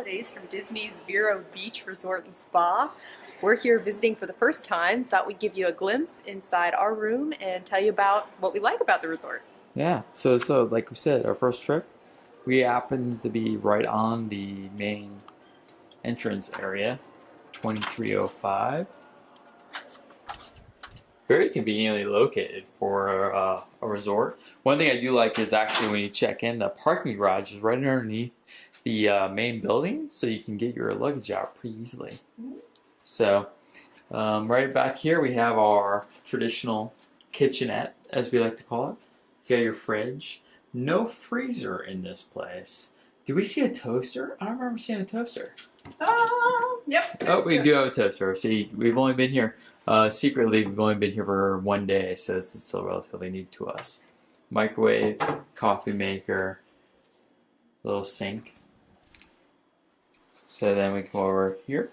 holidays from Disney's Vero Beach Resort and Spa. We're here visiting for the first time. Thought we'd give you a glimpse inside our room and tell you about what we like about the resort. Yeah, so like we said, our first trip, we happened to be right on the main entrance area, 2305. Very conveniently located for a resort. One thing I do like is actually when you check in, the parking garage is right underneath the main building, so you can get your luggage out pretty easily. So right back here we have our traditional kitchenette, as we like to call it. You got your fridge. No freezer in this place. Do we see a toaster? I don't remember seeing a toaster. Yep. Oh, we do have a toaster. See, we've only been here, secretly, we've only been here for 1 day, so this is still relatively new to us. Microwave, coffee maker, little sink. So then we come over here.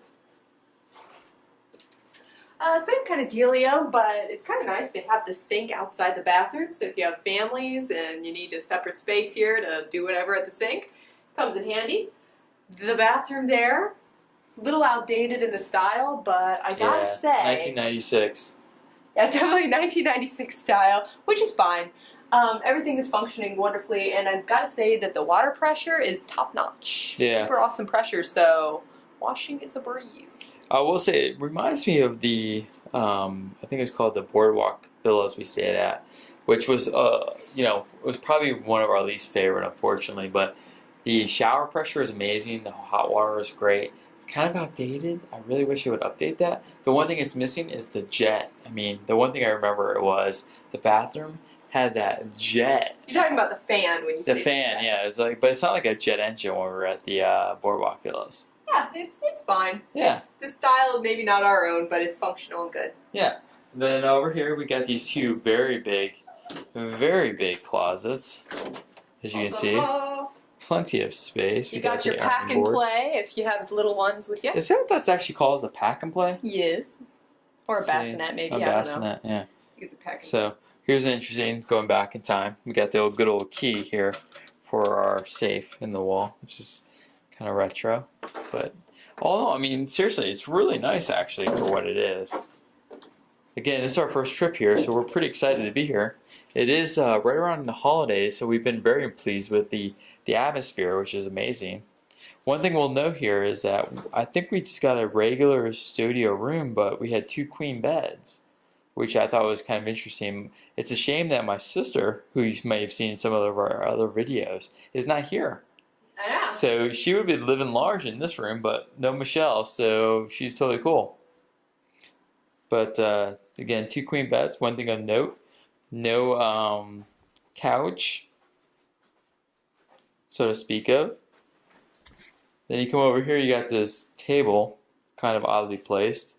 Same kind of dealio, but it's kind of nice. They have the sink outside the bathroom, so if you have families and you need a separate space here to do whatever at the sink, comes in handy. The bathroom there, a little outdated in the style, but I gotta say... 1996. Yeah, definitely 1996 style, which is fine. Everything is functioning wonderfully, and I've got to say that the water pressure is top-notch. Yeah. Super awesome pressure, so washing is a breeze. I will say, it reminds me of the, I think it's called the Boardwalk Villas we stayed at, which was, it was probably one of our least favorite, unfortunately, but the shower pressure is amazing, the hot water is great. It's kind of outdated. I really wish it would update that. The one thing it's missing is the jet. I mean, the one thing I remember it was the bathroom had that jet. You're talking about the fan when you say the fan, yeah. It was like, but it's not like a jet engine when we were at the Boardwalk Villas. Yeah, it's fine. Yeah. The style, maybe not our own, but it's functional and good. Yeah. Then over here we got these two very big closets. As you can see, plenty of space. You got your pack and play if you have little ones with you. Is that what that's actually called, a pack and play? Yes. Or a bassinet, maybe. A bassinet, yeah. I think it's a pack and play. So here's an interesting, going back in time. We got the good old key here for our safe in the wall, which is kind of retro. But although, I mean, seriously, it's really nice actually for what it is. Again, this is our first trip here, so we're pretty excited to be here. It is right around the holidays, so we've been very pleased with the atmosphere, which is amazing. One thing we'll note here is that I think we just got a regular studio room, but we had 2 queen beds, which I thought was kind of interesting. It's a shame that my sister, who you may have seen in some of our other videos, is not here. Yeah. So she would be living large in this room, but no Michelle, so she's totally cool. But again, 2 queen beds. One thing of note, no couch, so to speak of. Then you come over here, you got this table, kind of oddly placed.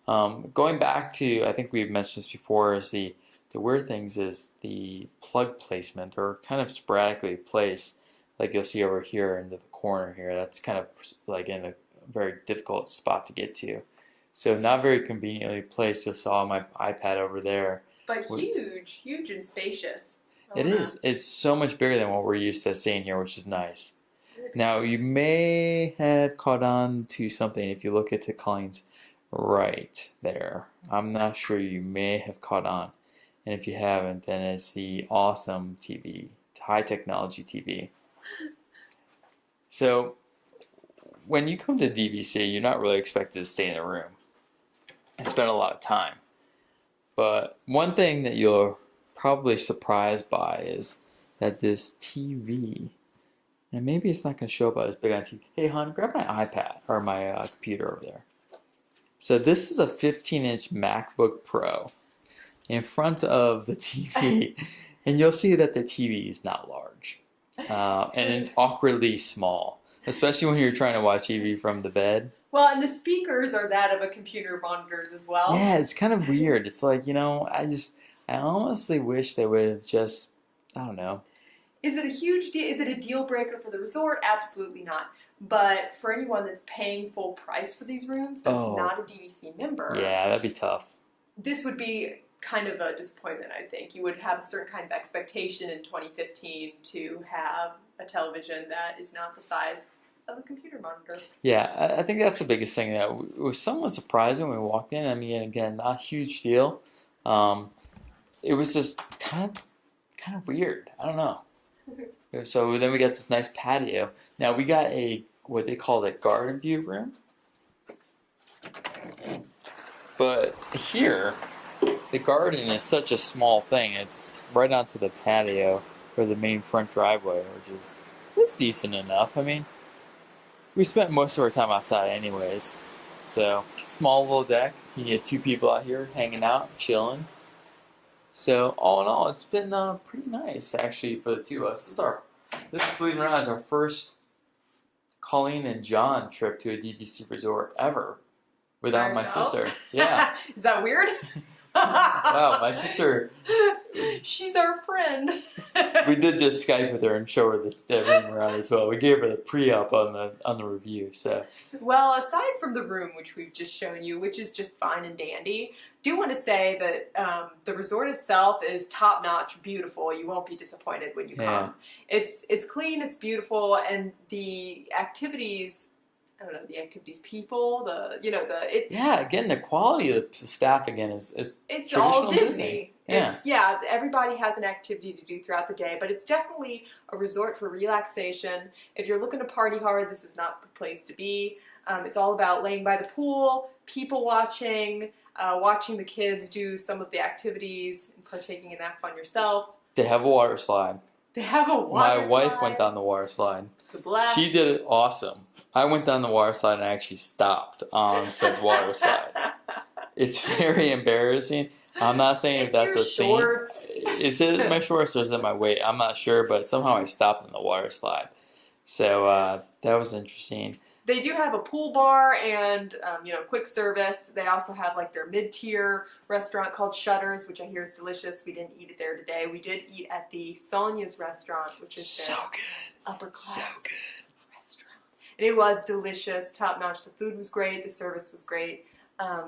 Going back to, I think we've mentioned this before, is the weird things is the plug placement, or kind of sporadically placed. Like you'll see over here in the corner here, that's kind of like in a very difficult spot to get to. So not very conveniently placed. You'll saw my iPad over there. But huge and spacious. It is. It's so much bigger than what we're used to seeing here, which is nice. Now you may have caught on to something if you look at Colleen's right there. I'm not sure, you may have caught on. And if you haven't, then it's the awesome TV, high technology TV. So when you come to DVC, you're not really expected to stay in the room and spend a lot of time. But one thing that you're probably surprised by is that this TV, and maybe it's not going to show up as big on TV. Hey, hon, grab my iPad or my computer over there. So this is a 15-inch MacBook Pro in front of the TV, and you'll see that the TV is not large. And it's awkwardly small, especially when you're trying to watch TV from the bed. Well, and the speakers are that of a computer monitors as well. Yeah, it's kind of weird. It's like, I honestly wish they would have just, I don't know. Is it a huge deal? Is it a deal breaker for the resort? Absolutely not. But for anyone that's paying full price for these rooms, that's not a DVC member. Yeah, that'd be tough. This would be kind of a disappointment, I think. You would have a certain kind of expectation in 2015 to have a television that is not the size of a computer monitor. Yeah, I think that's the biggest thing that was somewhat surprising when we walked in. I mean, again, not a huge deal. Um, it was just kind of weird. I don't know. So then we got this nice patio. Now we got a what they call a garden view room, but here the garden is such a small thing. It's right onto the patio or the main front driveway, which is it's decent enough. I mean, we spent most of our time outside anyways. So small little deck. You get two people out here hanging out, chilling. So all in all, it's been pretty nice actually for the two of us. This believe it or not is our first Colleen and John trip to a DVC resort ever without my sister. Yeah. Is that weird? Wow, my sister. She's our friend. We did just Skype with her and show her the room around as well. We gave her the pre-up on the review. So, well, aside from the room, which we've just shown you, which is just fine and dandy, do want to say that the resort itself is top-notch, beautiful. You won't be disappointed when you come. It's clean, it's beautiful, and the activities. I don't know, the activities people, again, the quality of the staff again is it's all Disney. Yeah. Everybody has an activity to do throughout the day, but it's definitely a resort for relaxation. If you're looking to party hard, this is not the place to be. It's all about laying by the pool, people watching, watching the kids do some of the activities, and partaking in that fun yourself. They have a water slide. They have a water slide. My wife went down the water slide. It's a blast. She did it awesome. I went down the water slide and I actually stopped on said water slide. It's very embarrassing. I'm not saying if that's a shorts. thing. Is it my shorts or is it my weight? I'm not sure, but somehow I stopped on the water slide. So that was interesting. They do have a pool bar and quick service. They also have like their mid-tier restaurant called Shutters, which I hear is delicious. We didn't eat it there today. We did eat at the Sonia's restaurant, which is so their good, upper class so good restaurant. And it was delicious, top notch. The food was great. The service was great.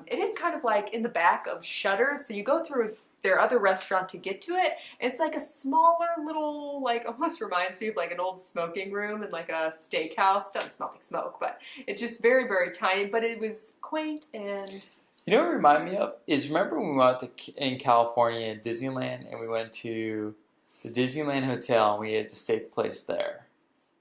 It is kind of like in the back of Shutters, so you go through their other restaurant to get to it. It's like a smaller little, like almost reminds me of like an old smoking room and like a steakhouse. Doesn't smell like smoke, but it's just very, very tiny. But it was quaint and. You know what it reminded me of is remember when we went in California at Disneyland and we went to the Disneyland Hotel and we ate the steak place there.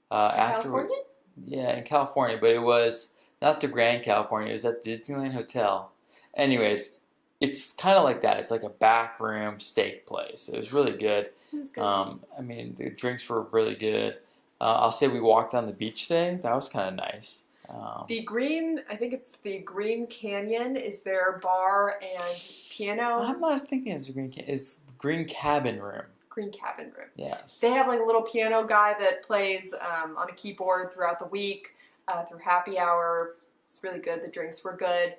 California? Yeah, in California, but it was not the Grand California. It was at the Disneyland Hotel. Anyways. It's kind of like that. It's like a backroom steak place. It was really good. It was good. I mean, the drinks were really good. I'll say we walked on the beach today. That was kind of nice. I think it's the Green Canyon is their bar and piano. I'm not thinking it's a Green Canyon. It's the Green Cabin Room. Green Cabin Room. Yes. They have like a little piano guy that plays on a keyboard throughout the week, through happy hour. It's really good. The drinks were good.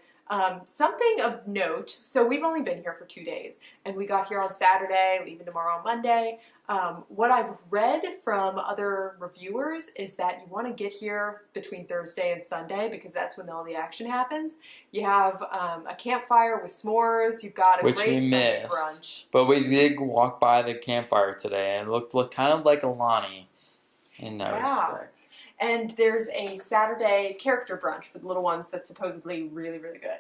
Something of note, so we've only been here for 2 days, and we got here on Saturday, leaving tomorrow on Monday. What I've read from other reviewers is that you want to get here between Thursday and Sunday because that's when all the action happens. You have a campfire with s'mores, you've got a great Sunday brunch. But we did walk by the campfire today and looked kind of like Alani in that respect. And there's a Saturday character brunch for the little ones that's supposedly really, really good.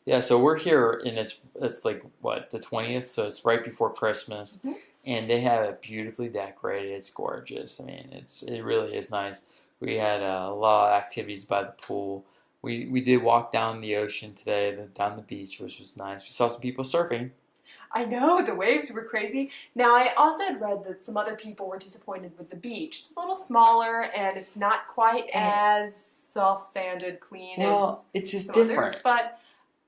Yeah, so we're here, and it's like, what, the 20th? So it's right before Christmas. Mm-hmm. And they have it beautifully decorated. It's gorgeous. I mean, it really is nice. We had a lot of activities by the pool. We did walk down the ocean today, down the beach, which was nice. We saw some people surfing. I know, the waves were crazy. Now, I also had read that some other people were disappointed with the beach. It's a little smaller, and it's not quite as soft-sanded, clean as it's just some different. Others, but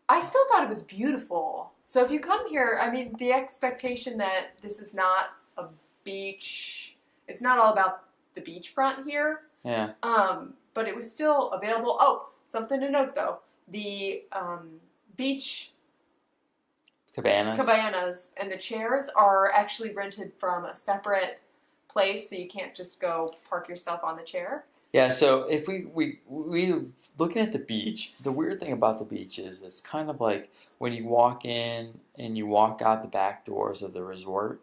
I still thought it was beautiful. So if you come here, I mean, the expectation that this is not a beach, it's not all about the beachfront here. Yeah. But it was still available. Oh, something to note, though. The beach cabanas and the chairs are actually rented from a separate place, so you can't just go park yourself on the chair. Yeah, so if we looking at the beach, the weird thing about the beach is it's kind of like when you walk in and you walk out the back doors of the resort,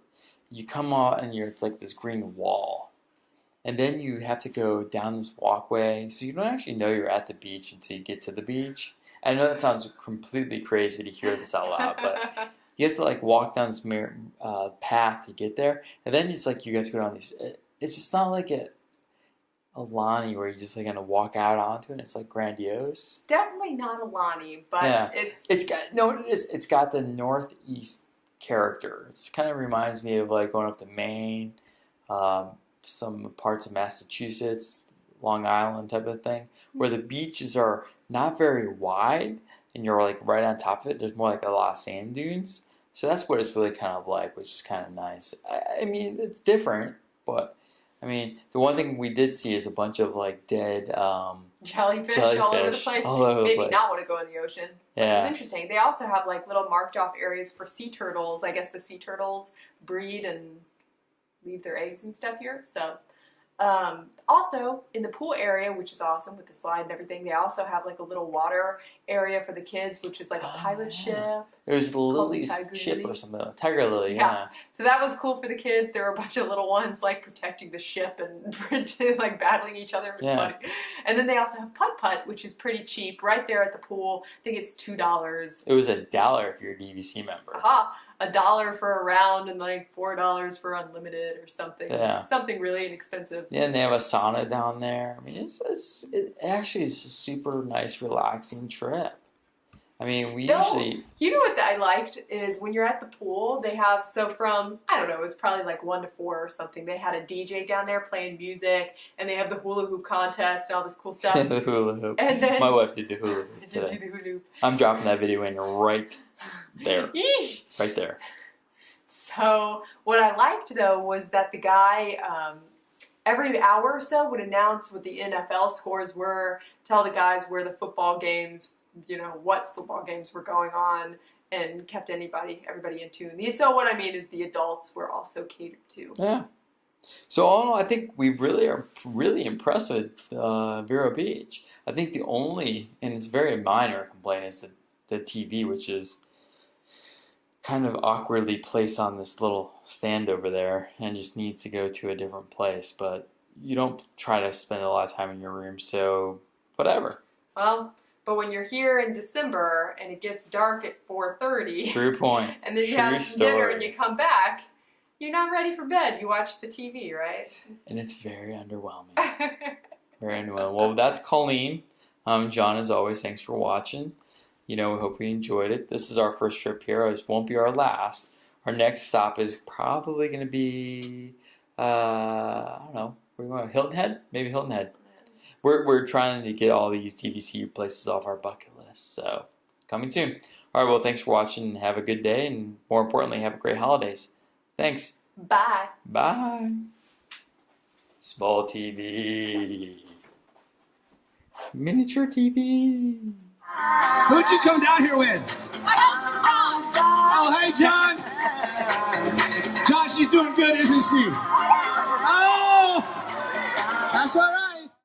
you come out and it's like this green wall. and then you have to go down this walkway, so you don't actually know you're at the beach until you get to the beach. I know that sounds completely crazy to hear this out loud, but you have to like walk down this path to get there, and then it's like you have to go down these. It's just not like a Lani where you just like gonna walk out onto it. It's like grandiose. It's definitely not a Lani, but Yeah. it's it is. It's got the northeast character. It kind of reminds me of like going up to Maine, some parts of Massachusetts, Long Island type of thing, where the beaches are not very wide and you're like right on top of it. There's more like a lot of sand dunes. So that's what it's really kind of like, which is kind of nice. I mean, it's different, but I mean, the one thing we did see is a bunch of like dead jellyfish all over the place. Maybe place. not want to go in the ocean. Yeah. It's interesting. They also have like little marked off areas for sea turtles. I guess the sea turtles breed and leave their eggs and stuff here. So, also in the pool area, which is awesome with the slide and everything, they also have like a little water area for the kids, which is like a pirate ship. It was the Lily's ship or something. Tiger Lily, yeah. So that was cool for the kids. There were a bunch of little ones like protecting the ship and like battling each other. It was funny. And then they also have Putt Putt, which is pretty cheap, right there at the pool. I think it's $2. It was $1 if you're a DVC member. Aha! $1 for a round and like $4 for unlimited or something. Yeah. Something really inexpensive. Yeah, and they have a sauna down there. I mean, it actually is a super nice, relaxing trip. I mean, we usually... You know what I liked is when you're at the pool, they have, so from, I don't know, it was probably like 1 to 4 or something, they had a DJ down there playing music, and they have the hula hoop contest and all this cool stuff. The hula hoop. And then, my wife did the hula hoop today. Did you do the hula hoop? I'm dropping that video in right there. Right there. So, what I liked, though, was that the guy... every hour or so would announce what the NFL scores were, tell the guys where the football games, you know, what football games were going on, and kept everybody in tune. So what I mean is the adults were also catered to. Yeah. So all in all, I think we really are really impressed with Vero Beach. I think the only, and it's very minor complaint, is the TV, which is kind of awkwardly placed on this little stand over there and just needs to go to a different place. But you don't try to spend a lot of time in your room, so whatever. Well, but when you're here in December and it gets dark at 4:30, true point. And then you have some dinner and you come back, you're not ready for bed. You watch the TV, right? And it's very underwhelming. Very underwhelming. Well, that's Colleen. John, as always, thanks for watching. You know, we hope you enjoyed it. This is our first trip here. It won't be our last. Our next stop is probably going to be, I don't know, where do we go? Hilton Head? Maybe Hilton Head. We're trying to get all these TVC places off our bucket list. So, coming soon. All right, well, thanks for watching. Have a good day. And more importantly, have a great holidays. Thanks. Bye. Bye. Small TV. Miniature TV. Who'd you come down here with? My husband, John. Oh, hey, John. John, she's doing good, isn't she?